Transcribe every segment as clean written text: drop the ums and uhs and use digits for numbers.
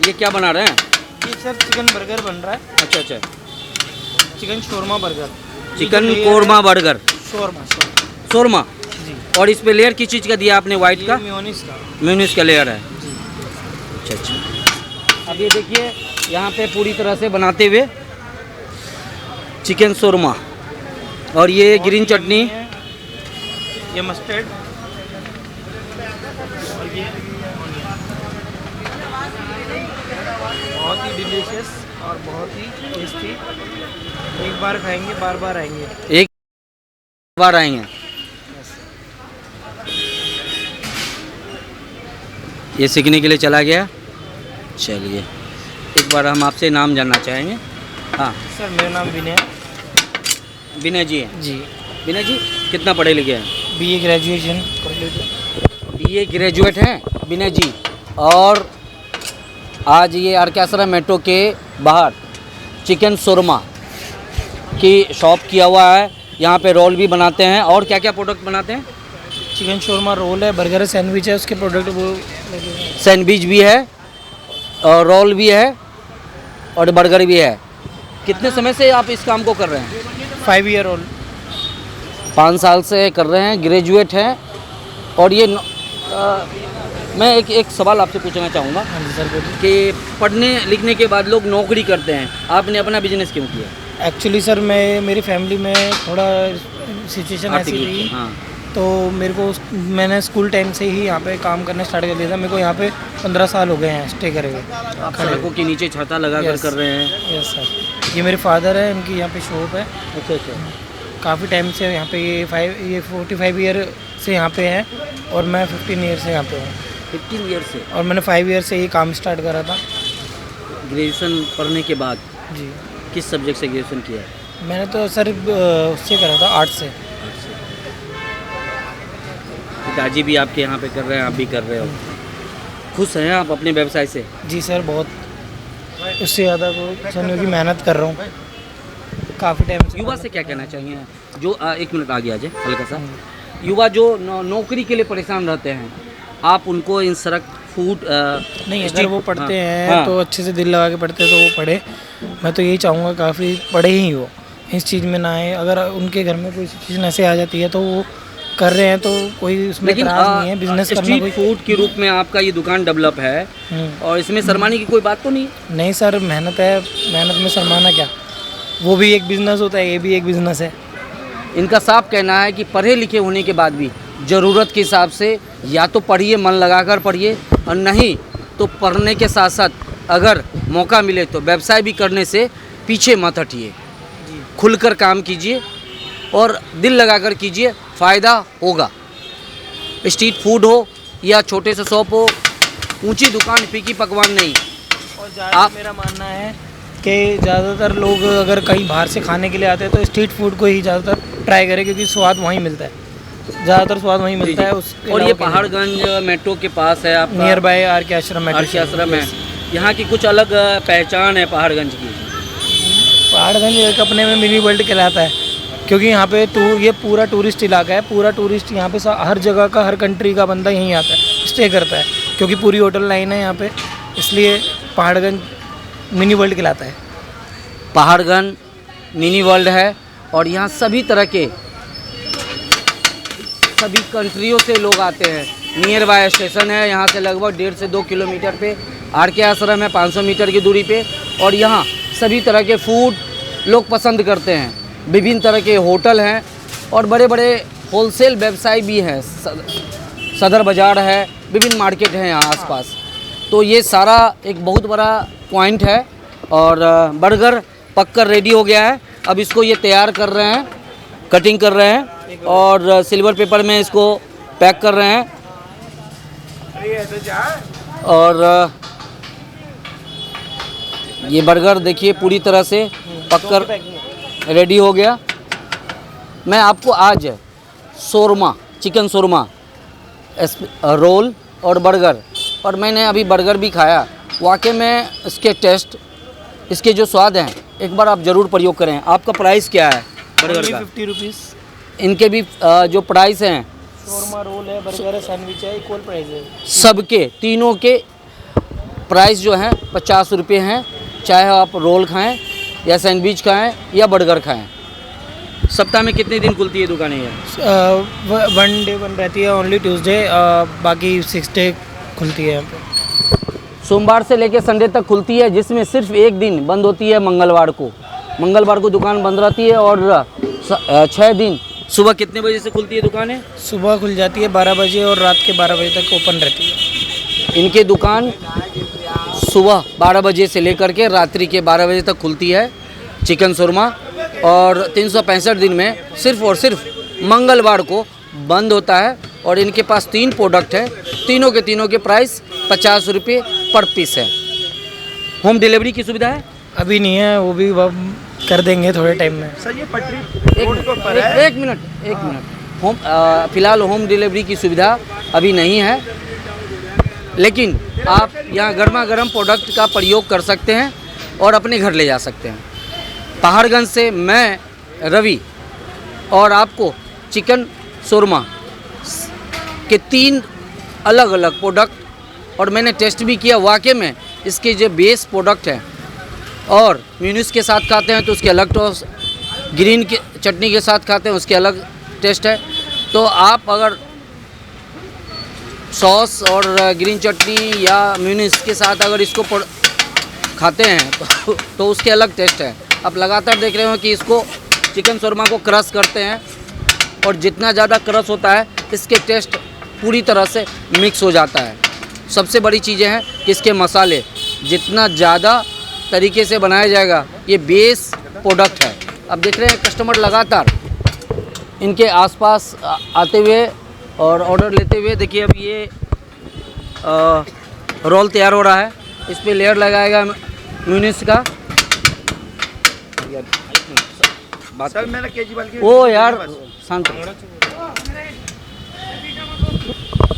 ये क्या बना रहे हैं? ये सर चिकन बर्गर बन रहा है। अच्छा अच्छा, chicken shawarma burger. Chicken korma burger, shawarma shawarma. जी। और इस पे लेयर किस चीज़ का दिया आपने? वाइट का, मेयोनीज का। मेयोनीज का लेयर है। जी। अच्छा अच्छा। अब ये देखिए यहाँ पे पूरी तरह से बनाते हुए चिकन शोरमा, और ये ग्रीन चटनी, ये मस्टर्ड, और ये बहुत ही डिलीशियस और बहुत ही टेस्टी। एक बार खाएंगे बार बार आएंगे। एक बार आएंगे। ये सीखने के लिए चला गया। चलिए एक बार हम आपसे नाम जानना चाहेंगे। हाँ सर मेरा नाम विनय है। विनय जी हैं। जी। विनय जी कितना पढ़े लिखे हैं? BA graduation complete. BA graduate हैं विनय जी, और आज ये आर के आश्रम मेट्रो के बाहर चिकन शोरमा की शॉप किया हुआ है। यहाँ पे रोल भी बनाते हैं, और क्या क्या प्रोडक्ट बनाते हैं? चिकन शोरमा रोल है, बर्गर है, सैंडविच है, उसके प्रोडक्ट वो सैंडविच भी है, और रोल भी है, और बर्गर भी है। कितने समय से आप इस काम को कर रहे हैं? 5 ईयर ओल्ड। 5 साल से कर रहे हैं, ग्रेजुएट हैं। और ये मैं एक सवाल आपसे पूछना चाहूँगा हाँ जी सर बोलिए। कि पढ़ने लिखने के बाद लोग नौकरी करते हैं, आपने अपना बिजनेस क्यों किया? एक्चुअली सर मेरी फैमिली में थोड़ा सिचुएशन ऐसी आर्थिक रूप थी, से, हाँ। तो मेरे को मैंने स्कूल टाइम से ही यहाँ पे काम करना स्टार्ट कर दिया था। मेरे को यहाँ पे 15 साल हो गए हैं स्टे करे हुए। आप सड़कों के नीचे छाता लगा कर रहे हैं। Yes sir. ये मेरे फादर है, उनकी यहाँ पे शॉप है। अच्छा अच्छा। काफ़ी टाइम से यहाँ पे ये 45 ईयर से यहाँ पे है, और मैं 15 ईयर से यहाँ पे हूँ। 15 ईयर से? और मैंने 5 ईयर से ये काम स्टार्ट करा था। ग्रेजुएशन पढ़ने के बाद जी। किस सब्जेक्ट से ग्रेजुएशन किया है? मैंने तो सर उससे करा था, आर्ट से। पिताजी भी आपके यहाँ पे कर रहे हैं, आप भी कर रहे हो। खुश हैं आप अपने व्यवसाय से? जी सर बहुत, उससे ज़्यादा कुछ नहीं, की मेहनत कर रहा हूँ काफ़ी टाइम से। युवा से क्या कहना चाहिए जो एक मिनट आगे आ जाए हल्का सा। युवा जो नौकरी के लिए परेशान रहते हैं, आप उनको इन सड़क फूड नहीं, अगर वो पढ़ते हैं हाँ। तो अच्छे से दिल लगा के पढ़ते हैं तो वो पढ़े। मैं तो यही चाहूँगा काफ़ी पढ़े ही वो, इस चीज़ में ना आए। अगर उनके घर में कोई सिचुएशन ऐसे आ जाती है तो वो कर रहे हैं तो कोई उसमें एतराज़ नहीं है। बिजनेस करना स्ट्रीट कोई फूड के रूप में आपका ये दुकान डेवलप है, और इसमें शर्माने की कोई बात तो नहीं? नहीं सर, मेहनत है, मेहनत में शर्माना क्या। वो भी एक बिज़नेस होता है, ये भी एक बिज़नेस है। इनका साफ कहना है कि पढ़े लिखे होने के बाद भी ज़रूरत के हिसाब से या तो पढ़िए, मन लगाकर पढ़िए, और नहीं तो पढ़ने के साथ साथ अगर मौका मिले तो व्यवसाय भी करने से पीछे मत हटिए। खुलकर काम कीजिए और दिल लगाकर कीजिए, फ़ायदा होगा। स्ट्रीट फूड हो या छोटे से शॉप हो, ऊंची दुकान फीकी पकवान नहीं। और आप, मेरा मानना है कि ज़्यादातर लोग अगर कहीं बाहर से खाने के लिए आते हैं तो स्ट्रीट फूड को ही ज़्यादातर ट्राई करें, क्योंकि स्वाद वहीं मिलता है, ज़्यादातर स्वाद वहीं मिलता है। और ये पहाड़गंज मेट्रो के पास है, आप नियर बाय आर के आश्रम मेट्रो। आर के आश्रम है। यहाँ की कुछ अलग पहचान है पहाड़गंज की? पहाड़गंज एक अपने में मिनी वर्ल्ड कहलाता है, क्योंकि यहाँ पे ये पूरा टूरिस्ट इलाका है। पूरा टूरिस्ट यहाँ पे हर जगह का, हर कंट्री का बंदा यहीं आता है, स्टे करता है, क्योंकि पूरी होटल लाइन है यहाँ पे, इसलिए पहाड़गंज मिनी वर्ल्ड कहलाता है। पहाड़गंज मिनी वर्ल्ड है, और यहाँ सभी तरह के सभी कंट्रियों से लोग आते हैं। नियर बाय स्टेशन है, यहाँ से लगभग 1.5 से 2 किलोमीटर पे आर के आश्रम है, 500 मीटर की दूरी पे। और यहाँ सभी तरह के फूड लोग पसंद करते हैं। विभिन्न तरह के होटल हैं, और बड़े बड़े होलसेल व्यवसाय भी हैं। सदर बाज़ार है, विभिन्न मार्केट हैं यहाँ आसपास। तो ये सारा एक बहुत बड़ा पॉइंट है। और बर्गर पककर रेडी हो गया है, अब इसको ये तैयार कर रहे हैं, कटिंग कर रहे हैं, और सिल्वर पेपर में इसको पैक कर रहे हैं। और ये बर्गर देखिए पूरी तरह से पककर रेडी हो गया। मैं आपको आज शोरमा, चिकन शोरमा, रोल और बर्गर, और मैंने अभी बर्गर भी खाया, वाकई में इसके टेस्ट, इसके जो स्वाद हैं, एक बार आप ज़रूर प्रयोग करें। आपका प्राइस क्या है? बर्गर का 50 रुपीज़। इनके भी जो प्राइस हैं शोरमा रोल है, बर्गर है, सैंडविच है, इक्वल प्राइस है। सबके तीनों के प्राइस जो हैं 50 रुपये हैं, चाहे आप रोल खाएं या सैंडविच खाएं या बर्गर खाएं। सप्ताह में कितने दिन खुलती है दुकानें ये? 1 डे बंद रहती है, ओनली ट्यूसडे, बाकी 6 डे खुलती है यहाँ पे। सोमवार से लेकर संडे तक खुलती है, जिसमें सिर्फ एक दिन बंद होती है मंगलवार को। मंगलवार को दुकान बंद रहती है और 6 दिन। सुबह कितने बजे से खुलती है दुकानें? सुबह खुल जाती है 12 बजे और रात के 12 बजे तक ओपन रहती है। इनकी दुकान सुबह 12 बजे से लेकर के रात्रि के 12 बजे तक खुलती है चिकन शोरमा, और 365 दिन में सिर्फ और सिर्फ मंगलवार को बंद होता है। और इनके पास 3 प्रोडक्ट है, तीनों के प्राइस 50 रुपये पर पीस है। होम डिलीवरी की सुविधा है? अभी नहीं है, वो भी कर देंगे थोड़े टाइम में। सर ये पटरी एक मिनट होम फिलहाल होम डिलीवरी की सुविधा अभी नहीं है, लेकिन आप यहाँ गर्मा गर्म प्रोडक्ट का प्रयोग कर सकते हैं और अपने घर ले जा सकते हैं। पहाड़गंज से मैं रवि और आपको चिकन शोरमा के 3 अलग अलग प्रोडक्ट, और मैंने टेस्ट भी किया, वाकई में इसके जो बेस प्रोडक्ट हैं, और म्यूनिस के साथ खाते हैं तो उसके अलग टेस्ट, ग्रीन के चटनी के साथ खाते हैं उसके अलग टेस्ट है। तो आप अगर सॉस और ग्रीन चटनी या म्यूनिस के साथ अगर इसको खाते हैं तो उसके अलग टेस्ट है। आप लगातार देख रहे हो कि इसको चिकन शोरमा को क्रश करते हैं, और जितना ज़्यादा क्रश होता है इसके टेस्ट पूरी तरह से मिक्स हो जाता है। सबसे बड़ी चीज़ें हैं कि इसके मसाले जितना ज़्यादा तरीके से बनाया जाएगा, ये बेस प्रोडक्ट है। अब देख रहे हैं कस्टमर लगातार इनके आसपास आते हुए और ऑर्डर लेते हुए। देखिए अब ये रोल तैयार हो रहा है, इस पर लेयर लगाएगा म्यूनिस का। सर मेरा केजरीवाल की ओ यार शांत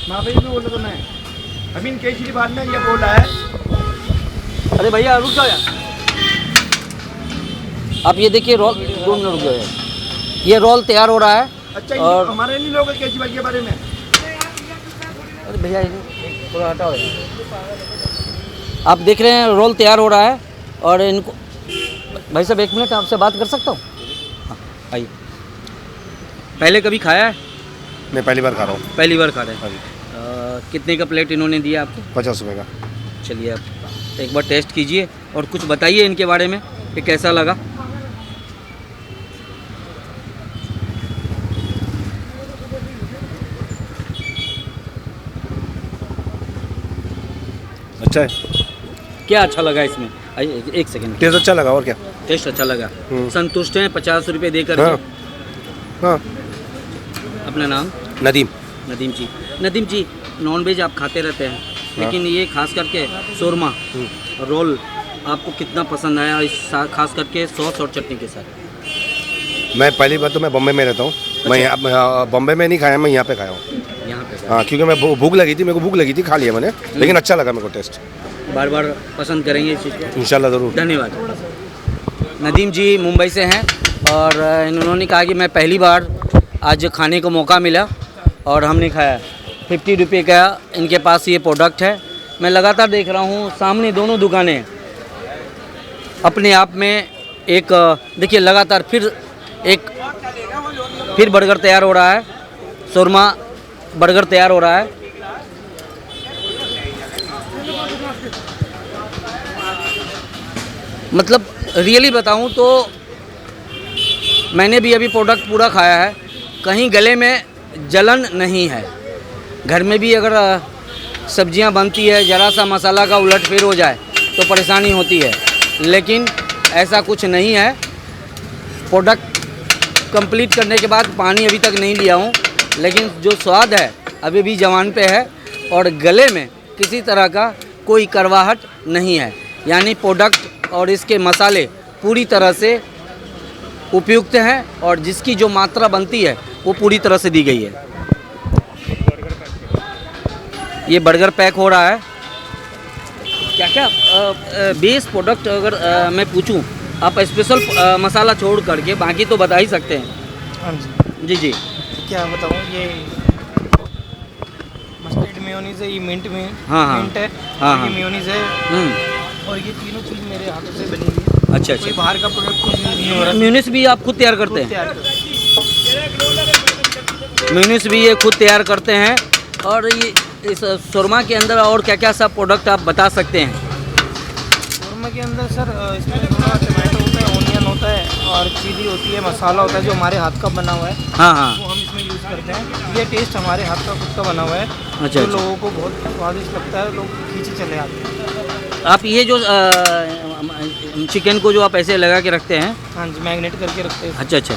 माफी में बोला तो मैं अभी केजरीवाल ने ये बोला है। अरे भैया रुक जाओ यार। आप ये देखिए रोल, 2 मिनट रुक जाओ यार। ये रोल तैयार हो रहा है। अच्छा और हमारे नहीं लोग केजरीवाल के बारे में। अरे भैया थोड़ा हटाओ यार। आप देख रहे हैं रोल तैयार हो रहा है, और इनको भाई साहब 1 मिनट आपसे बात कर सकता हूँ? हाँ आइए। पहले कभी खाया है? मैं पहली बार खा रहा हूँ। पहली बार खा रहे हैं। कितने का प्लेट इन्होंने दिया आपको? 50 रुपये का। चलिए आप एक बार टेस्ट कीजिए और कुछ बताइए इनके बारे में कि कैसा लगा। अच्छा है, क्या अच्छा लगा इसमें? आइए एक सेकंड। टेस्ट अच्छा लगा और क्या। टेस्ट अच्छा लगा, संतुष्ट हैं 50 रुपये देकर? हाँ हाँ। अपना नाम? नदीम। नदीम जी। नदीम जी, नॉनवेज आप खाते रहते हैं, लेकिन ये खास करके शोरमा रोल आपको कितना पसंद आया, इस खास करके सॉस और चटनी के साथ? मैं पहली बार तो मैं बॉम्बे में रहता हूँ। मैं बॉम्बे में नहीं खाया, मैं यहाँ पे खाया हूँ। यहाँ पे हाँ, क्योंकि मैं भूख लगी थी, मेरे को भूख लगी थी, खा लिया मैंने, लेकिन अच्छा लगा मेरे को टेस्ट। बार बार पसंद करेंगे इस चीज़ को? इंशाल्लाह ज़रूर। धन्यवाद। नदीम जी मुंबई से हैं, और इन्होंने कहा कि मैं पहली बार आज खाने को मौका मिला और हमने खाया। 50 रुपये का इनके पास ये प्रोडक्ट है। मैं लगातार देख रहा हूँ सामने दोनों दुकानें अपने आप में एक, देखिए लगातार फिर बर्गर तैयार हो रहा है, शोरमा बर्गर तैयार हो रहा है। मतलब रियली बताऊं तो मैंने भी अभी प्रोडक्ट पूरा खाया है, कहीं गले में जलन नहीं है। घर में भी अगर सब्जियां बनती है, ज़रा सा मसाला का उलटफेर हो जाए तो परेशानी होती है, लेकिन ऐसा कुछ नहीं है। प्रोडक्ट कंप्लीट करने के बाद पानी अभी तक नहीं लिया हूँ, लेकिन जो स्वाद है अभी भी जवान पे है, और गले में किसी तरह का कोई करवाहट नहीं है। यानी प्रोडक्ट और इसके मसाले पूरी तरह से उपयुक्त हैं, और जिसकी जो मात्रा बनती है वो पूरी तरह से दी गई है। ये बर्गर पैक हो रहा है। क्या क्या बेस प्रोडक्ट अगर मैं पूछूं आप स्पेशल मसाला छोड़ करके बाकी तो बता ही सकते हैं। हाँ जी, जी जी। क्या बताऊँ, ये मस्टर्ड मेयोनीज है, ये मिंट में हाँ, हाँ। मिंट है, हाँ, और ये हाँ। मेयोनीज है, और ये तीनों चीज़ मेरे हाथों से बनी हुई है। अच्छा कोई अच्छा। बाहर का प्रोडक्ट कुछ यूज़ नहीं हो रहा। म्यूनिस भी आप खुद तैयार करते खुद हैं? तैयार करते हैं। म्यूनिस भी ये खुद तैयार करते हैं। और ये इस शोरमा के अंदर और क्या क्या सब प्रोडक्ट आप बता सकते हैं? शोरमा के अंदर सर इसमें थोड़ा टमाटो होता है, ओनियन होता है, और चिली होती है, मसाला होता है जो हमारे हाथ का बना हुआ है, हाँ हाँ। वो हम इसमें यूज़ करते हैं। ये टेस्ट हमारे हाथ का खुद का बना हुआ है, अच्छा, जो अच्छा। लोगों को बहुत स्वादिष्ट लगता है, लोग खींचे चले आते हैं। आप ये जो चिकन को जो आप ऐसे लगा के रखते हैं? हाँ जी, मैग्नेट करके रखते हैं। अच्छा अच्छा।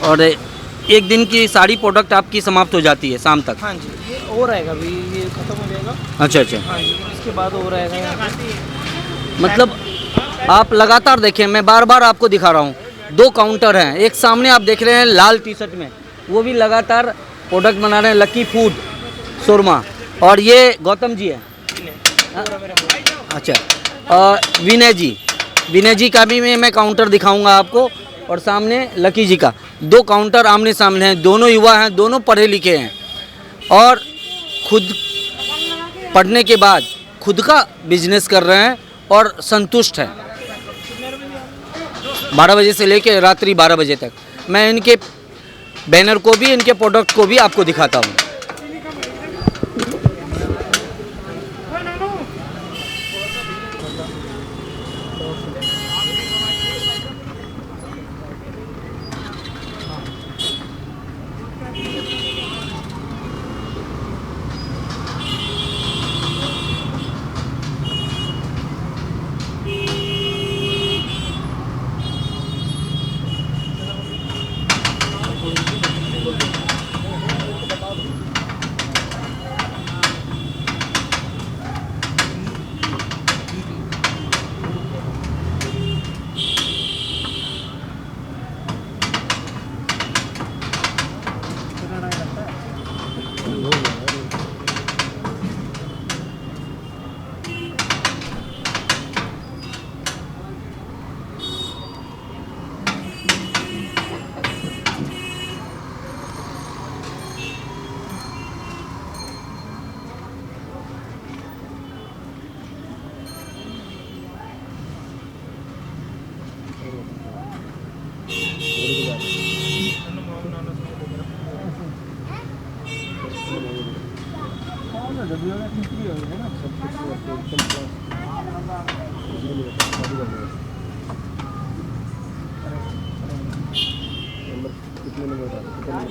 और एक दिन की सारी प्रोडक्ट आपकी समाप्त हो जाती है शाम तक? हाँ जी, ये और आएगा अभी, ये ख़त्म हो जाएगा। अच्छा अच्छा। हाँ जी, इसके बाद और आएगा यहाँ पे। मतलब आप लगातार देखें, मैं बार बार आपको दिखा रहा हूँ, 2 काउंटर हैं। एक सामने आप देख रहे हैं लाल टी शर्ट में, वो भी लगातार प्रोडक्ट बना रहे हैं, लकी फूड शोरमा। और ये गौतम जी है। अच्छा। और विनय जी का भी मैं काउंटर दिखाऊंगा आपको। और सामने लकी जी का, 2 काउंटर आमने सामने हैं। दोनों युवा हैं, दोनों पढ़े लिखे हैं और खुद पढ़ने के बाद खुद का बिजनेस कर रहे हैं और संतुष्ट हैं। 12 बजे से लेकर रात्रि 12 बजे तक मैं इनके बैनर को भी, इनके प्रोडक्ट को भी आपको दिखाता हूँ।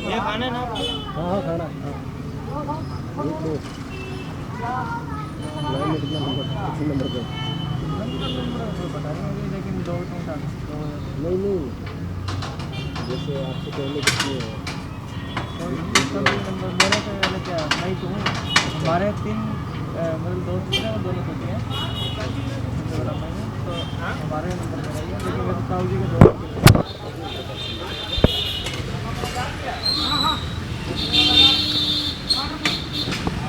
ये खाना है ना आपको? हाँ हाँ खाना है, हाँ। एक दो लाइन में कितना नंबर, किसी नंबर पे? नहीं नहीं, जैसे आपसे पहले कितनी है? हमारे 3 मतलब दोस्त हैं, वो दोनों सोते हैं, तो हमारे नंबर पर आइए, लेकिन वैसे साहू जी के दोस्त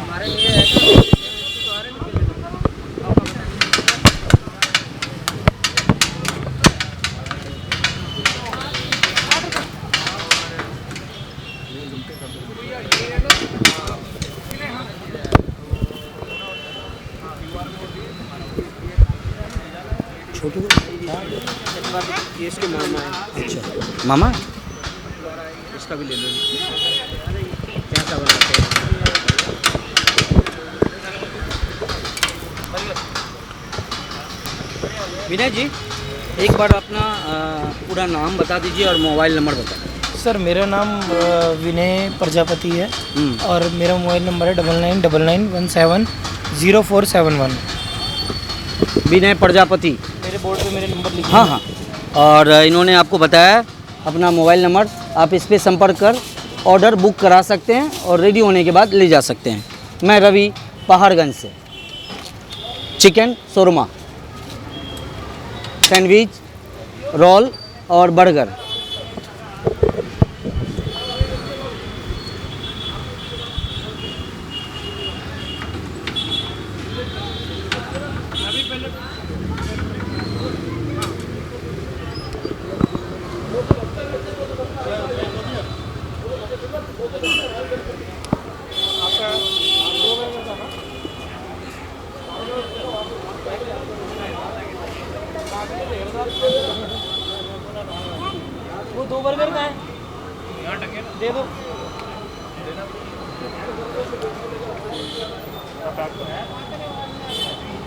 हमारे लिए है कि ये इसके मामा है। अच्छा मामा, इसका भी ले लो, क्या क्या बनाते हैं? विनय जी एक बार अपना पूरा नाम बता दीजिए और मोबाइल नंबर बता दीजिए। सर मेरा नाम विनय प्रजापति है, और मेरा मोबाइल नंबर है 9999170471। विनय प्रजापति, मेरे बोर्ड पे मेरे नंबर लिखे हाँ हाँ। और इन्होंने आपको बताया अपना मोबाइल नंबर, आप इस पर संपर्क कर ऑर्डर बुक करा सकते हैं और रेडी होने के बाद ले जा सकते हैं। मैं रवि, पहाड़गंज से। चिकन शोरमा, सैंडविच, रोल और बर्गर। वो बर्गर कहाँ है? दे दो।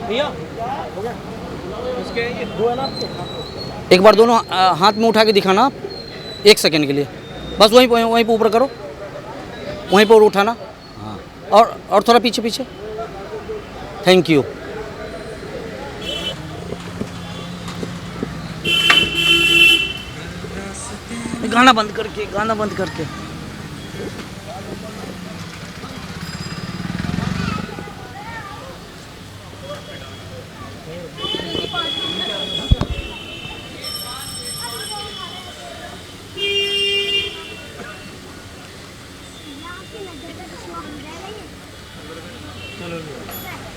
भैया उसके ये दो है ना आपके? एक बार दोनों हाथ में उठा के दिखाना आप, 1 सेकंड के लिए, बस वहीं पे ऊपर करो, वहीं पर उठाना। हाँ, और थोड़ा पीछे पीछे। Thank you. गाना बंद करके, गाना बंद करके।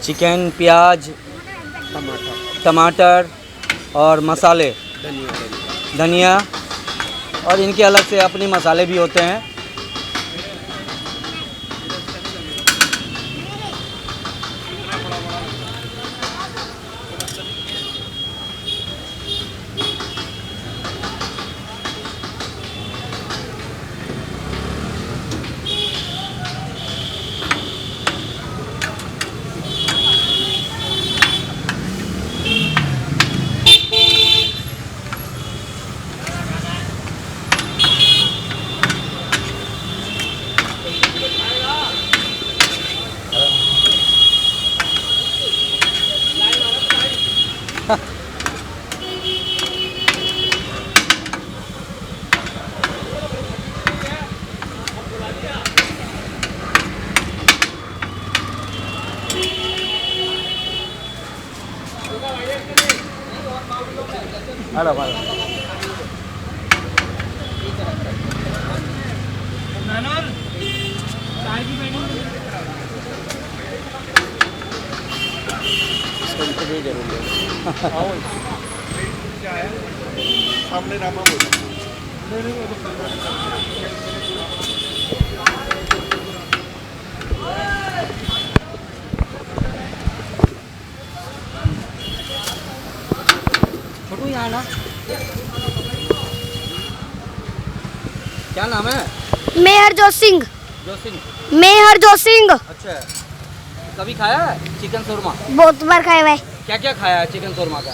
चिकन, प्याज, टमाटर और मसाले, धनिया, और इनके अलग से अपने मसाले भी होते हैं। हेलो भाई, सामने रामा बोल। छोटू यहाँ ना। क्या नाम है? मेहरजोत सिंह। जो सिंह। मेहरजोत सिंह। अच्छा, कभी खाया है चिकन शोरमा? बहुत बार खाए हुए। क्या क्या खाया है चिकन शोरमा का?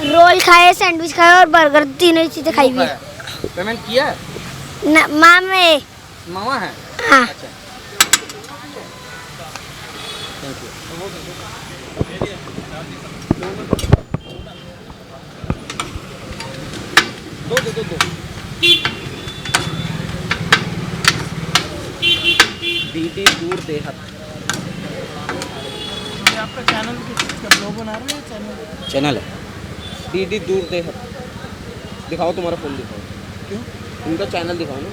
रोल खाए, सैंडविच खाए और बर्गर, तीनों ही चीजें खाई हुई है। पेमेंट किया है? मामे मामा है? हाँ। अच्छा, थैंक यू। दो। डीडी दूर देहत। ये आपका चैनल किसका ब्लॉग बना रहे हैं? चैनल है डीडी दूर देहत। दिखाओ तुम्हारा फोन दिखाओ। क्यों? उनका चैनल दिखाओ ना।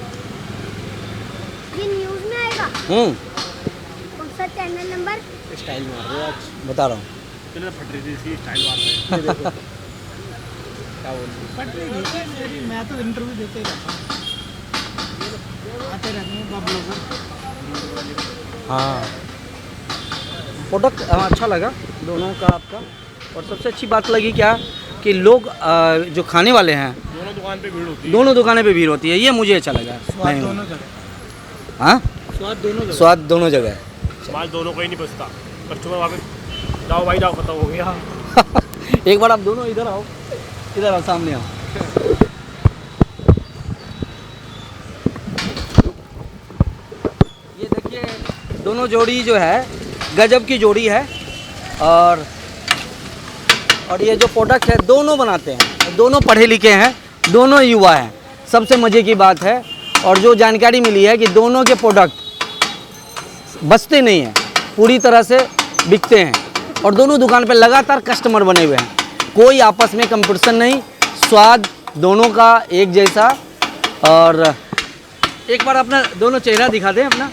ये न्यूज में आएगा। कौन सा चैनल नंबर? स्टाइल मार रहे हो आज। बता रहा हूँ। चलो फट रही थी इसकी स्टाइल मार रहे हैं। क्या बोल रही? पट नहीं रही मेरी, मैं तो इंटरव्यू देते ही रहता हूँ, आते रहते हैं बाप लोग। हाँ, प्रोडक्ट अच्छा लगा दोनों का आपका। और सबसे अच्छी बात लगी क्या कि लोग जो खाने वाले हैं दोनों दुकान पे भीड़ होती है। दोनों दुकानें पे भीड़ होती है, ये मुझे अच्छा लगा। स्वाद दोनों जगह। हाँ, स्वाद दोनों जगह है। माल दोनों को ही नहीं बचता। कस्टमर वापस जाओ भाई जाओ, पता हो गया। एक बार आप दोनों इधर आओ, सामने आओ। ये देखिए दोनों जोड़ी जो है गजब की जोड़ी है। और ये जो प्रोडक्ट है दोनों बनाते हैं, दोनों पढ़े लिखे हैं, दोनों युवा हैं। सबसे मज़े की बात है, और जो जानकारी मिली है कि दोनों के प्रोडक्ट बचते नहीं हैं, पूरी तरह से बिकते हैं। और दोनों दुकान पे लगातार कस्टमर बने हुए हैं, कोई आपस में कंपटीशन नहीं, स्वाद दोनों का एक जैसा। और एक बार अपना दोनों चेहरा दिखा दें अपना।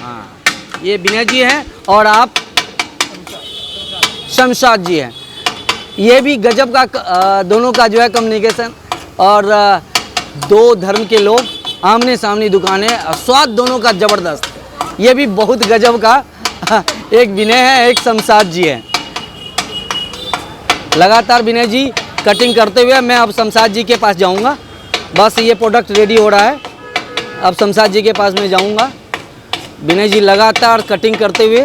हाँ, ये विनय जी हैं और आप शमशाद जी हैं। ये भी गजब का दोनों का जो है कम्युनिकेशन। और दो धर्म के लोग आमने सामने दुकानें, स्वाद दोनों का ज़बरदस्त। ये भी बहुत गजब का एक विनय है, एक शमशाद जी है। लगातार विनय जी कटिंग करते हुए मैं अब शमशाद जी के पास जाऊंगा। बस ये प्रोडक्ट रेडी हो रहा है। अब शमशाद जी के पास में जाऊंगा। विनय जी लगातार कटिंग करते हुए,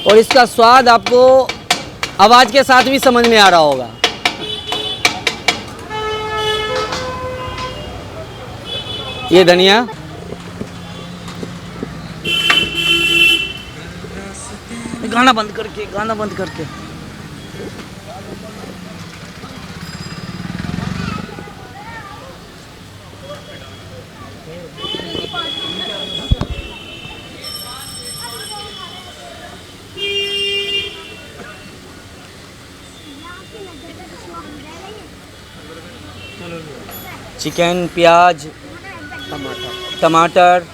और इसका स्वाद आपको आवाज़ के साथ भी समझ में आ रहा होगा। ये धनिया, गाना बंद करके चिकन, प्याज, टमाटर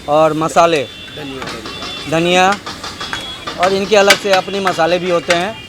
और मसाले, धनिया, और इनके अलग से अपने मसाले भी होते हैं।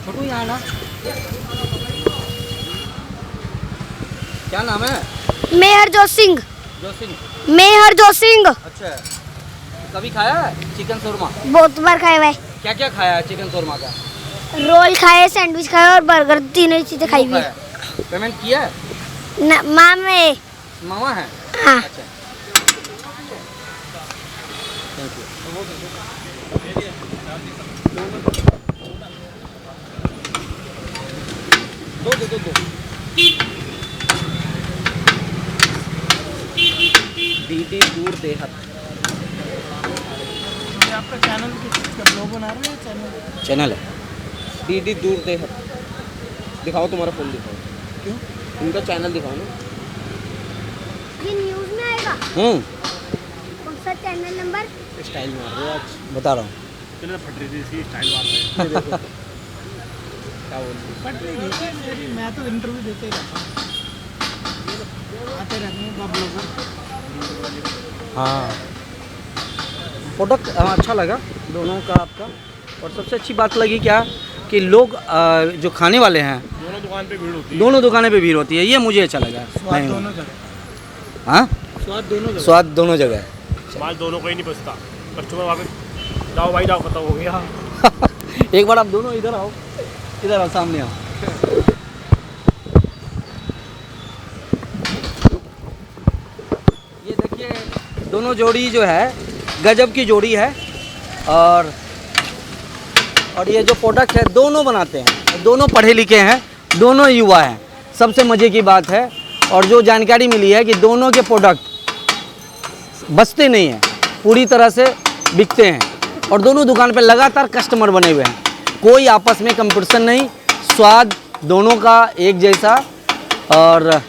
छोटू यहाँ ना, क्या नाम है? मेहरजोत सिंह। जो सिंह। मेहरजोत सिंह। अच्छा, कभी खाया है चिकन शोरमा? बहुत बार खाए हुए। क्या क्या खाया है चिकन शोरमा का? रोल खाए, सैंडविच खाए और बर्गर, तीनों चीजें खाई हुई है। पेमेंट किया है? मामा मामा है? हाँ। अच्छा, थैंक यू। दो। डीडी दूर देहत। आपका चैनल ब्लॉग बना रहे हैं? चैनल है। डीडी दूर देहत। दिखाओ तुम्हारा फोन दिखाओ। क्यों? उनका चैनल दिखाओ ना। ये न्यूज में आएगा। कौन सा चैनल नंबर? स्टाइल मार रहे हो आज। बता रहा हूँ। फट रही थी, स्टाइल मार रहे क्या बोल रही? फट रही थी। मैं तो इंटरव्यू देते ही रहता हूँ, आते रहते हैं ब्लॉगर। हाँ, प्रोडक्ट अच्छा लगा दोनों का आपका। और सबसे अच्छी बात लगी क्या कि लोग जो खाने वाले हैं दोनों दुकान पे भीड़ होती दोनों दुकानें पे भीड़ होती है, ये मुझे अच्छा लगा। स्वाद नहीं, दोनों जगह। हाँ, स्वाद दोनों जगह है। माल दोनों को ही नहीं बचता। कस्टमर वापस जाओ भाई जाओ, खत्म हो गया। एक बार आप दोनों इधर आओ, सामने आओ। ये देखिए दोनों जोड़ी जो है गजब की जोड़ी है। और ये जो प्रोडक्ट है दोनों बनाते हैं, दोनों पढ़े लिखे हैं, दोनों युवा हैं। सबसे मज़े की बात है, और जो जानकारी मिली है कि दोनों के प्रोडक्ट बचते नहीं हैं, पूरी तरह से बिकते हैं, और दोनों दुकान पे लगातार कस्टमर बने हुए हैं। कोई आपस में कंपटीशन नहीं, स्वाद दोनों का एक जैसा। और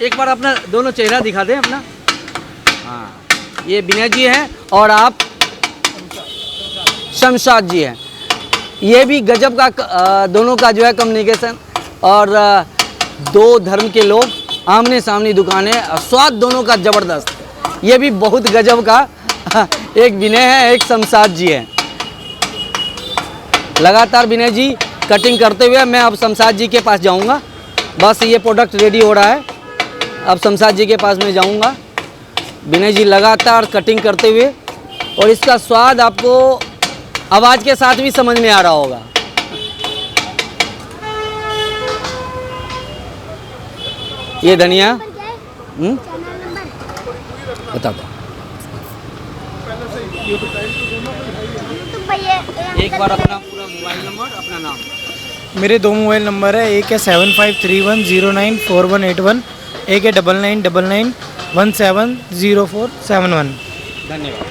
एक बार अपना दोनों चेहरा दिखा दें अपना। हाँ, ये विनय जी हैं और आप शमशाद जी हैं। ये भी गजब का दोनों का जो है कम्युनिकेशन, और दो धर्म के लोग आमने सामने दुकानें, स्वाद दोनों का ज़बरदस्त। ये भी बहुत गजब का एक विनय है, एक शमशाद जी है। लगातार विनय जी कटिंग करते हुए मैं अब शमशाद जी के पास जाऊंगा। बस ये प्रोडक्ट रेडी हो रहा है, अब शमशाद जी के पास में जाऊंगा। विनय जी लगातार कटिंग करते हुए, और इसका स्वाद आपको आवाज़ के साथ भी समझ में आ रहा होगा। ये धनिया नंबर क्या है? चैनल नंबर बता दो। यूट्यूब पे ये एक बार अपना पूरा मोबाइल नंबर, अपना नाम। मेरे 2 मोबाइल नंबर है, एक है 7531094181, एक है 9999170471। धन्यवाद।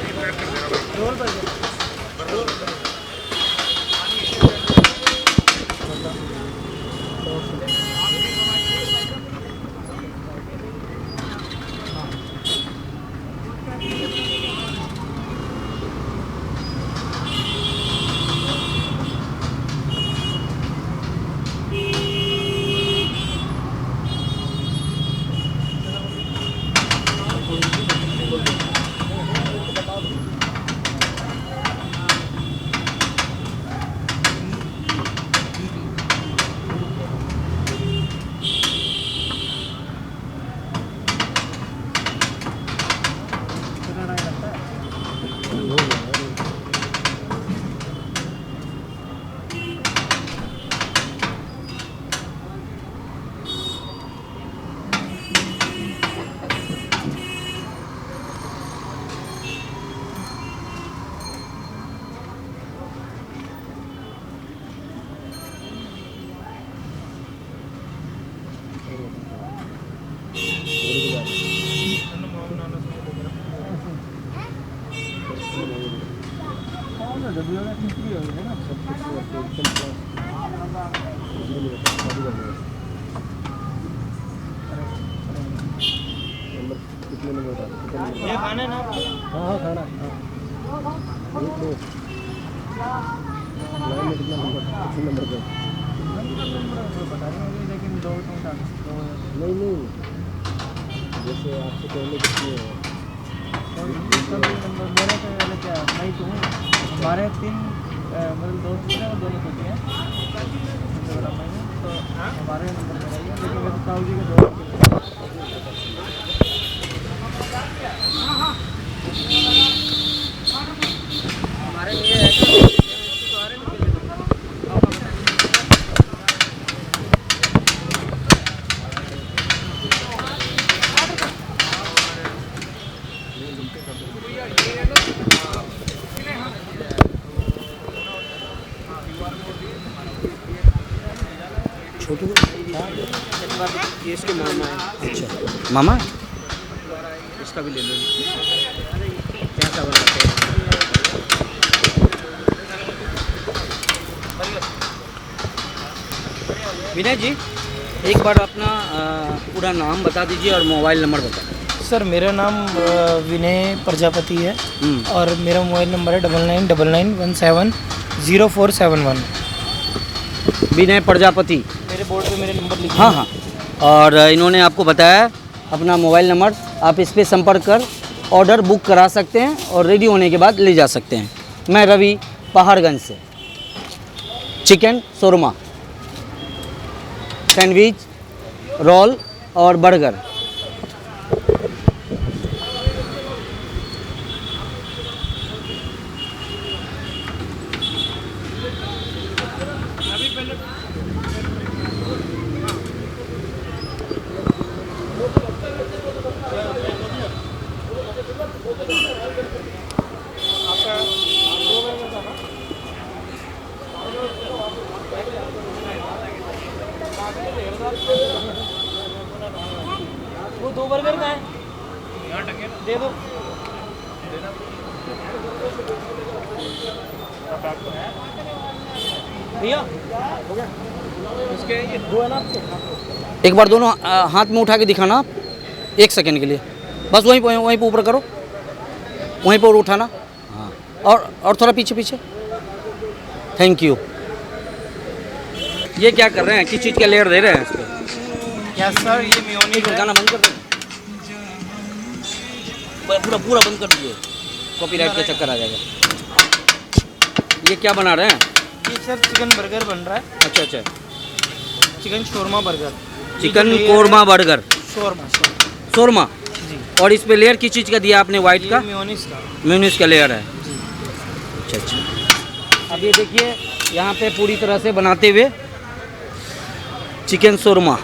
ये खाना है ना आपको? हाँ खाना। नहीं जैसे आपसे पहले कितने हैं? मेरा तो वाला क्या मैं तो हूँ, हमारे 3 मतलब दोस्त हैं, वो दोनों होते हैं तो हमारे नंबर लगाइए, लेकिन वैसे साहू जी के दोस्त हमारे लिए है। ये इसके मामा है। अच्छा मामा, इसका भी ले लो। क्या क्या बनाते हैं? विनय जी एक बार अपना पूरा नाम बता दीजिए और मोबाइल नंबर बता दीजिए। सर मेरा नाम विनय प्रजापति है और मेरा मोबाइल नंबर है 9999170471। विनय प्रजापति, मेरे बोर्ड पे मेरे नंबर लिखे हाँ हाँ। और इन्होंने आपको बताया अपना मोबाइल नंबर, आप इस पर संपर्क कर ऑर्डर बुक करा सकते हैं और रेडी होने के बाद ले जा सकते हैं। मैं रवि पहाड़गंज से। चिकन शोरमा, सैंडविच, रोल और बर्गर। वो 2 बर्गर का है, दे दो। भैया इसके ये 2 है ना आपके? एक बार दोनों हाथ में उठा के दिखाना आप 1 सेकंड के लिए, बस वहीं पे ऊपर करो, वहीं पर उठाना। हाँ और थोड़ा पीछे पीछे। Thank you. ये क्या कर रहे हैं, किस चीज़ का लेयर दे रहे हैं इस पर? यस सर, ये मेयोनीज है। गाना बंद कर दो, पूरा बंद कर दीजिए, कॉपीराइट का चक्कर आ जाएगा। ये क्या बना रहे हैं? ये सर चिकन बर्गर बन रहा है। अच्छा अच्छा, chicken shawarma burger. Chicken korma burger, shawarma और इस पे लेयर किस चीज़ का दिया आपने? वाइट का मेयोनीज का। मेयोनीज का लेयर है। अच्छा अच्छा। अब ये देखिए यहाँ पे पूरी तरह से बनाते हुए चिकन शोरमा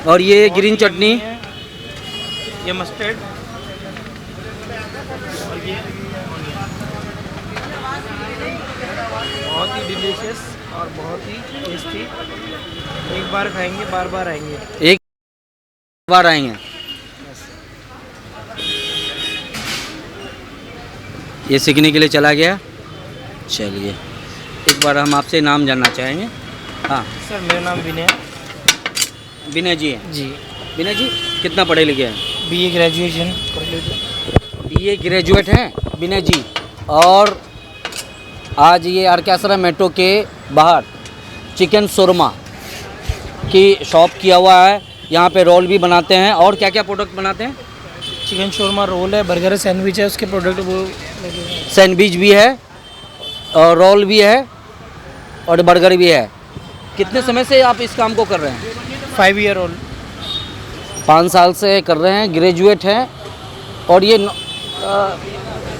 और ये ग्रीन चटनी, ये मस्टर्ड और ये बहुत ही डिलीशियस और बहुत ही टेस्टी। एक बार खाएंगे बार बार आएंगे। एक बार आएंगे। ये सीखने के लिए चला गया। चलिए एक बार हम आपसे नाम जानना चाहेंगे। हाँ सर मेरा नाम विनय विनय जी हैं। जी। विनय जी कितना पढ़े लिखे हैं? BA graduation complete. BA graduate हैं विनय जी। और आज ये आर के आश्रम मेट्रो के बाहर चिकन शोरमा की शॉप किया हुआ है। यहाँ पे रोल भी बनाते हैं। और क्या क्या प्रोडक्ट बनाते हैं? चिकन शोरमा रोल है, बर्गर है, सैंडविच है, उसके प्रोडक्ट वो लगे हुए हैं। सैंडविच भी है और रोल भी है और बर्गर भी है। कितने समय से आप इस काम को कर रहे हैं? 5 ईयर ओल्ड। 5 साल से कर रहे हैं, ग्रेजुएट हैं। और ये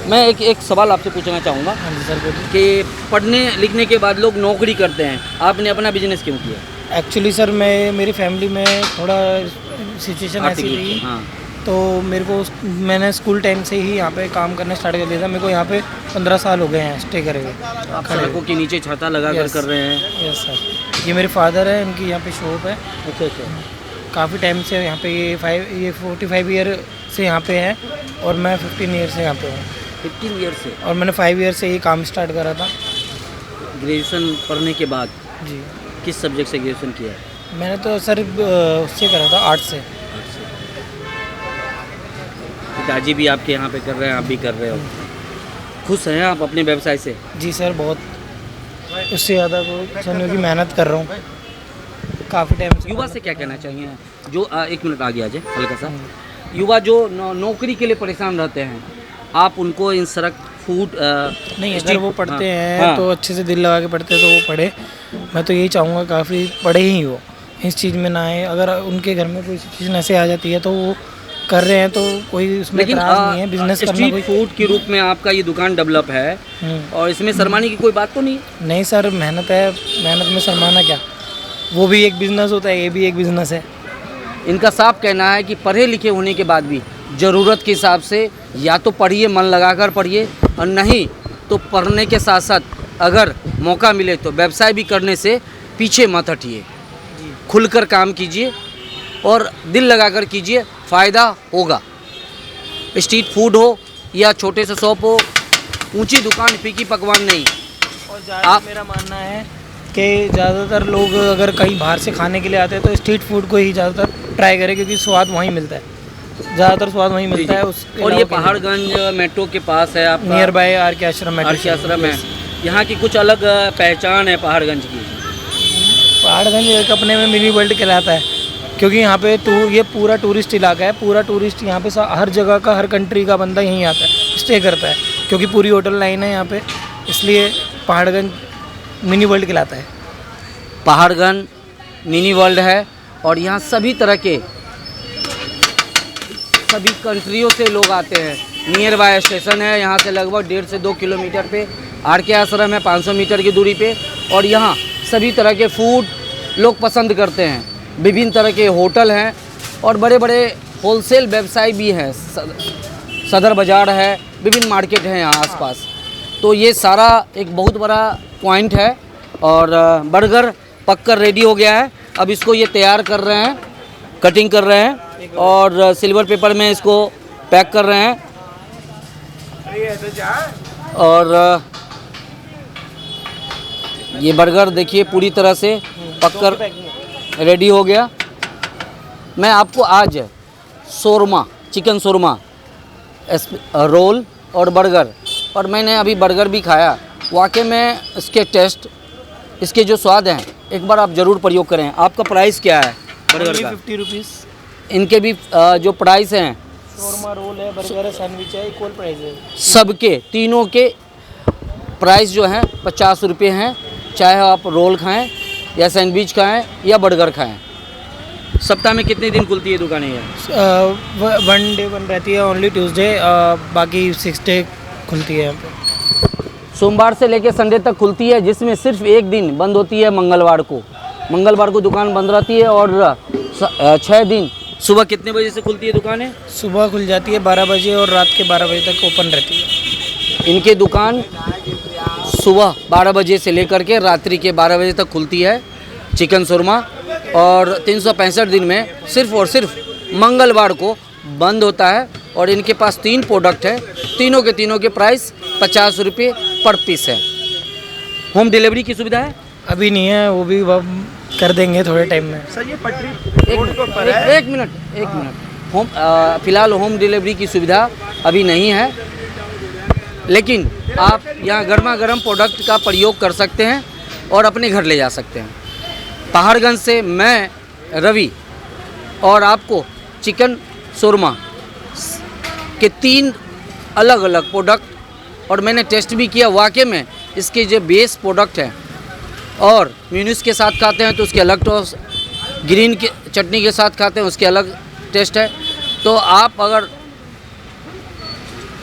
मैं एक सवाल आपसे पूछना चाहूँगा हाँ जी सर बोलिए। कि पढ़ने लिखने के बाद लोग नौकरी करते हैं, आपने अपना बिजनेस क्यों किया? एक्चुअली सर मैं मेरी फैमिली में थोड़ा सिचुएशन ऐसी आर्थिक रूप रही, से, हाँ। तो मेरे को मैंने स्कूल टाइम से ही यहाँ पे काम करना स्टार्ट कर दिया था। मेरे को यहाँ पे 15 साल हो गए हैं स्टे करे हुए। आप सड़कों के नीचे छाता लगा कर Yes. कर रहे हैं। Yes sir. ये मेरे फादर है, इनकी यहाँ पे शॉप है। अच्छा अच्छा। काफ़ी टाइम से यहाँ पे ये 45 ईयर से यहाँ पे है और मैं 15 ईयर से यहाँ पे हूँ। 15 ईयर से। और मैंने 5 ईयर से ये काम स्टार्ट करा था। ग्रेजुएशन पढ़ने के बाद जी। किस सब्जेक्ट से ग्रेजुएशन किया है? मैंने तो सर उससे करा था, आर्ट से। पिताजी भी आपके यहाँ पे कर रहे हैं, आप भी कर रहे हो। खुश हैं आप अपने व्यवसाय से? जी सर बहुत, उससे ज़्यादा कोई समय की मेहनत कर रहा हूँ काफ़ी टाइम से। युवा से क्या कहना चाहिए जो एक मिनट आगे आ जाए हल्का सा। युवा जो नौकरी के लिए परेशान रहते हैं, आप उनको इन सड़क फूड नहीं, अगर स्ट्रीट वो फूड- पढ़ते हाँ, हैं हाँ। तो अच्छे से दिल लगा के पढ़ते हैं तो वो पढ़े। मैं तो यही चाहूँगा काफ़ी पढ़े ही वो, इस चीज़ में ना आए। अगर उनके घर में कोई सिचुएशन ऐसे आ जाती है तो वो कर रहे हैं तो कोई उसमें लेकिन एतराज़ नहीं है। बिजनेस करना स्ट्रीट कोई फूड के रूप में आपका ये दुकान डेवलप है और इसमें शर्माने की कोई बात तो नहीं? नहीं सर, मेहनत है, मेहनत में शर्माना क्या। वो भी एक बिज़नेस होता है, ये भी एक बिज़नेस है। इनका साफ कहना है कि पढ़े लिखे होने के बाद भी ज़रूरत के हिसाब से या तो पढ़िए, मन लगाकर पढ़िए, और नहीं तो पढ़ने के साथ साथ अगर मौका मिले तो व्यवसाय भी करने से पीछे मत हटिए। खुलकर काम कीजिए और दिल लगाकर कीजिए, फ़ायदा होगा। स्ट्रीट फूड हो या छोटे से शॉप हो, ऊंची दुकान फीकी पकवान नहीं। और ज़्यादा मेरा मानना है कि ज़्यादातर लोग अगर कहीं बाहर से खाने के लिए आते हैं तो स्ट्रीट फूड को ही ज़्यादातर ट्राई करें, क्योंकि स्वाद वहीं मिलता है, ज़्यादातर स्वाद वहीं मिलता है। और ये पहाड़गंज मेट्रो के पास है आपका, नियर बाय आर के आश्रम। आर के आश्रम है। यहाँ की कुछ अलग पहचान है पहाड़गंज की। पहाड़गंज एक अपने में मिनी वर्ल्ड कहलाता है, क्योंकि यहाँ पे ये पूरा टूरिस्ट इलाका है। पूरा टूरिस्ट यहाँ पे हर जगह का, हर कंट्री का बंदा यहीं आता है, स्टे करता है, क्योंकि पूरी होटल लाइन है यहाँ पे, इसलिए पहाड़गंज मिनी वर्ल्ड कहलाता है। पहाड़गंज मिनी वर्ल्ड है और यहाँ सभी तरह के सभी कंट्रियों से लोग आते हैं। नियर बाय स्टेशन है, यहाँ से लगभग 1.5 से 2 किलोमीटर पे आर के आश्रम है, 500 मीटर की दूरी पे। और यहाँ सभी तरह के फूड लोग पसंद करते हैं। विभिन्न तरह के होटल हैं और बड़े बड़े होलसेल व्यवसाय भी हैं। सदर बाज़ार है, विभिन्न मार्केट हैं यहाँ आसपास। तो ये सारा एक बहुत बड़ा पॉइंट है। और बर्गर पककर रेडी हो गया है, अब इसको ये तैयार कर रहे हैं, कटिंग कर रहे हैं और सिल्वर पेपर में इसको पैक कर रहे हैं। और ये बर्गर देखिए पूरी तरह से पककर रेडी हो गया। मैं आपको आज शोरमा, चिकन शोरमा, रोल और बर्गर, और मैंने अभी बर्गर भी खाया, वाकई में इसके टेस्ट, इसके जो स्वाद हैं, एक बार आप ज़रूर प्रयोग करें। आपका प्राइस क्या है बर्गर का? 50 रुपीज़। इनके भी जो प्राइस हैं, शोरमा रोल है, बर्गर है, सैंडविच है, इक्वल प्राइस है। सबके तीनों के प्राइस जो हैं 50 रुपये हैं। चाहे आप रोल खाएं या सैंडविच खाएं या बर्गर खाएं। सप्ताह में कितने दिन खुलती है दुकानें ये? 1 डे बंद रहती है, ओनली ट्यूसडे, बाकी 6 डे खुलती है यहाँ पे। सोमवार से लेकर संडे तक खुलती है, जिसमें सिर्फ एक दिन बंद होती है मंगलवार को। मंगलवार को दुकान बंद रहती है और 6 दिन। सुबह कितने बजे से खुलती है दुकानें? सुबह खुल जाती है 12 बजे और रात के 12 बजे तक ओपन रहती है। इनके दुकान सुबह 12 बजे से लेकर के रात्रि के 12 बजे तक खुलती है चिकन शोरमा, और 365 दिन में सिर्फ और सिर्फ मंगलवार को बंद होता है। और इनके पास 3 प्रोडक्ट है, तीनों के प्राइस 50 रुपये पर पीस है। होम डिलीवरी की सुविधा है? अभी नहीं है, वो भी हम कर देंगे थोड़े टाइम में। सर ये पटरी रोड के ऊपर है। एक मिनट होम फिलहाल होम डिलीवरी की सुविधा अभी नहीं है, लेकिन आप यहाँ गर्मा गर्म प्रोडक्ट का प्रयोग कर सकते हैं और अपने घर ले जा सकते हैं। पहाड़गंज से मैं रवि और आपको चिकन शोरमा के 3 अलग अलग प्रोडक्ट, और मैंने टेस्ट भी किया, वाकई में इसके जो बेस प्रोडक्ट हैं, और म्यूनिस के साथ खाते हैं तो उसके अलग टेस्ट, ग्रीन के चटनी के साथ खाते हैं उसके अलग टेस्ट है। तो आप अगर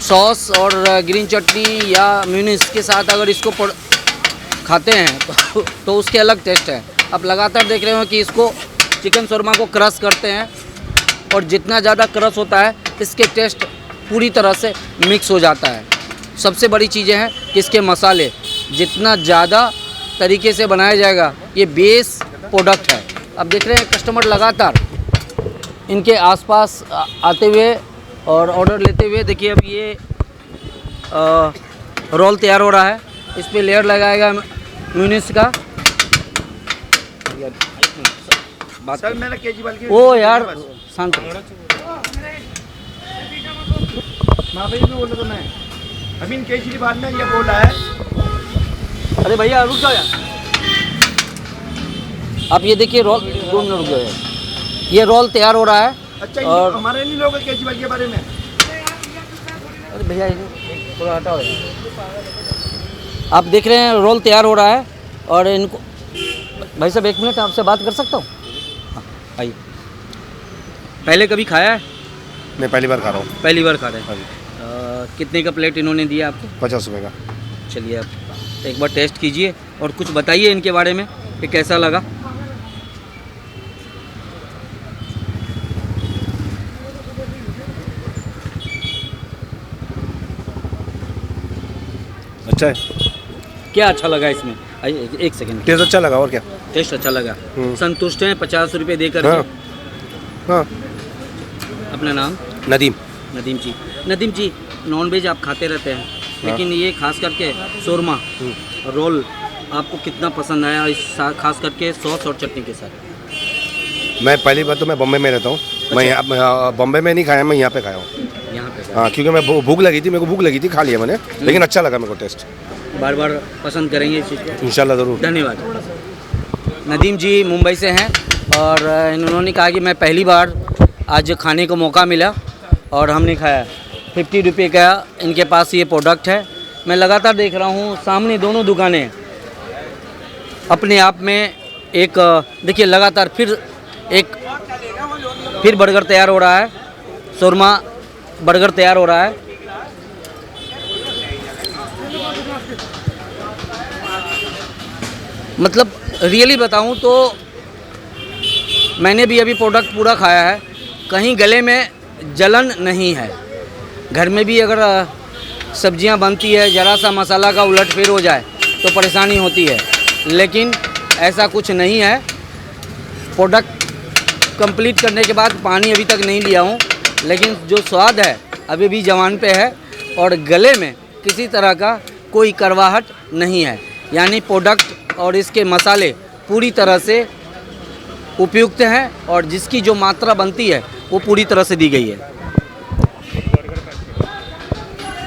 सॉस और ग्रीन चटनी या म्यूनिस के साथ अगर इसको खाते हैं तो उसके अलग टेस्ट है। आप लगातार देख रहे हो कि इसको चिकन शोरमा को क्रश करते हैं, और जितना ज़्यादा क्रश होता है इसके टेस्ट पूरी तरह से मिक्स हो जाता है। सबसे बड़ी चीज़ें हैं कि इसके मसाले जितना ज़्यादा तरीके से बनाया जाएगा, ये बेस प्रोडक्ट है। अब देख रहे हैं कस्टमर लगातार इनके आसपास आते हुए और ऑर्डर लेते हुए। देखिए अब ये रोल तैयार हो रहा है, इस पर लेयर लगाएगा म्यूनिस का। सर मैंने केजरीवाल की ओ यार शांत। माफी भी बोला तो मैं अभी केजरीवाल ने ये बोला है। अरे भैया रुक जाओ यार। आप ये देखिए रोल, 2 मिनट रुक जाओ। ये रोल तैयार हो रहा है। अच्छा और हमारे नहीं लोग केजरीवाल के बारे में। अरे भैया थोड़ा हटाओ। आप देख रहे हैं रोल तैयार हो रहा है, और इनको भाई साहब 1 मिनट आपसे बात कर सकता हूँ? हाँ आइए। पहले कभी खाया है? मैं पहली बार खा रहा हूँ। पहली बार खा रहे हैं। कितने का प्लेट इन्होंने दिया आपको? 50 रुपये का। चलिए आप एक बार टेस्ट कीजिए और कुछ बताइए इनके बारे में कि कैसा लगा। अच्छा है। क्या अच्छा लगा इसमें? आइए 1 सेकंड। टेस्ट अच्छा लगा और क्या। टेस्ट अच्छा लगा, संतुष्ट हैं 50 रुपये देकर? हाँ हाँ। अपना नाम? नदीम। नदीम जी नॉन वेज आप खाते रहते हैं, लेकिन ये खास करके शोरमा रोल आपको कितना पसंद आया, खास करके सॉस और चटनी के साथ? मैं पहली बार तो मैं बॉम्बे में रहता हूँ। मैं बॉम्बे में नहीं खाया, मैं यहाँ पे खाया हूँ। यहाँ पे हाँ, क्योंकि मैं भूख लगी थी, मेरे को भूख लगी थी, खा लिया मैंने, लेकिन अच्छा लगा मेरे को टेस्ट। बार बार पसंद करेंगे इस चीज़ को? इंशाल्लाह ज़रूर। धन्यवाद। नदीम जी मुंबई से हैं, और इन्होंने कहा कि मैं पहली बार आज खाने को मौका मिला और हमने खाया। 50 रुपये का इनके पास ये प्रोडक्ट है। मैं लगातार देख रहा हूँ सामने दोनों दुकानें अपने आप में एक, देखिए लगातार फिर बर्गर तैयार हो रहा है, शोरमा बर्गर तैयार हो रहा है। मतलब रियली बताऊं तो मैंने भी अभी प्रोडक्ट पूरा खाया है, कहीं गले में जलन नहीं है। घर में भी अगर सब्जियां बनती है, ज़रा सा मसाला का उलटफेर हो जाए तो परेशानी होती है, लेकिन ऐसा कुछ नहीं है। प्रोडक्ट कंप्लीट करने के बाद पानी अभी तक नहीं लिया हूँ, लेकिन जो स्वाद है अभी भी जवान पे है, और गले में किसी तरह का कोई करवाहट नहीं है। यानी प्रोडक्ट और इसके मसाले पूरी तरह से उपयुक्त हैं, और जिसकी जो मात्रा बनती है वो पूरी तरह से दी गई है।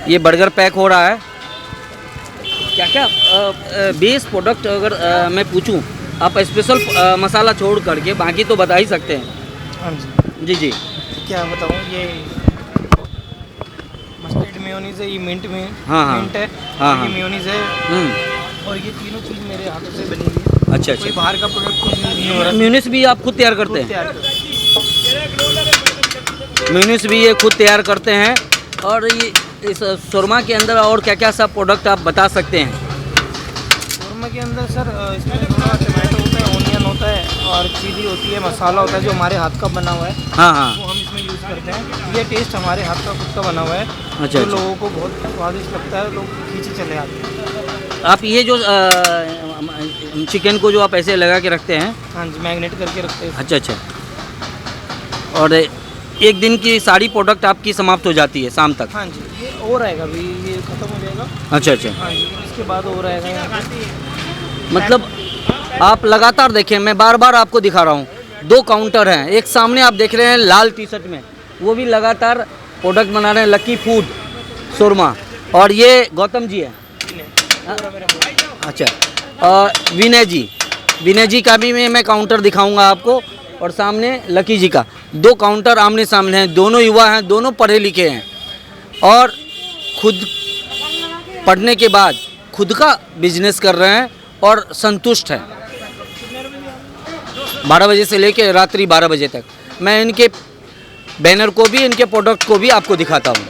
ये बर्गर पैक हो रहा है। क्या क्या बेस प्रोडक्ट अगर मैं पूछूं, आप स्पेशल मसाला छोड़ करके बाकी तो बता ही सकते हैं। हाँ जी जी। क्या बताऊँ, ये मस्टर्ड मेयोनीज है, ये मिंट में हाँ। मिंट है, हाँ, और हाँ। ये मेयोनीज है, और ये तीनों चीज़ मेरे हाथों से बनी हुई है। अच्छा कोई बाहर का प्रोडक्ट कुछ नहीं हो रहा। म्यूनिस भी आप खुद तैयार करते हैं? तैयार करते हैं। म्यूनिस भी ये खुद तैयार करते हैं, और ये इस शोरमा के अंदर और क्या क्या सब प्रोडक्ट आप बता सकते हैं? शोरमा के अंदर सर इसमें थोड़ा टमाटो होता है, ओनियन होता है और चिली होती है, मसाला होता है जो हमारे हाथ का बना हुआ है, हाँ हाँ। वो हम इसमें यूज़ करते हैं। ये टेस्ट हमारे हाथ का खुद का बना हुआ है, अच्छा, जो अच्छा। लोगों को बहुत स्वादिष्ट लगता है, लोग खींचे चले आते हैं। आप ये जो चिकन को जो आप ऐसे लगा के रखते हैं, हाँ जी, मैग्नेट करके रखते हैं। अच्छा अच्छा, और एक दिन की सारी प्रोडक्ट आपकी समाप्त हो जाती है शाम तक? हाँ जी, ये और आएगा अभी, ये ख़त्म हो जाएगा। अच्छा अच्छा, हाँ जी, इसके बाद और आएगा यहाँ पे। मतलब आप लगातार देखें, मैं बार बार आपको दिखा रहा हूँ, 2 काउंटर हैं, एक सामने आप देख रहे हैं लाल टी शर्ट में, वो भी लगातार प्रोडक्ट बना रहे हैं, लकी फूड शोरमा, और ये गौतम जी है, अच्छा, और विनय जी का भी मैं काउंटर दिखाऊंगा आपको, और सामने लकी जी का। 2 काउंटर आमने सामने हैं, दोनों युवा हैं, दोनों पढ़े लिखे हैं और खुद पढ़ने के बाद खुद का बिजनेस कर रहे हैं और संतुष्ट हैं। 12 बजे से लेकर रात्रि 12 बजे तक मैं इनके बैनर को भी, इनके प्रोडक्ट को भी आपको दिखाता हूँ।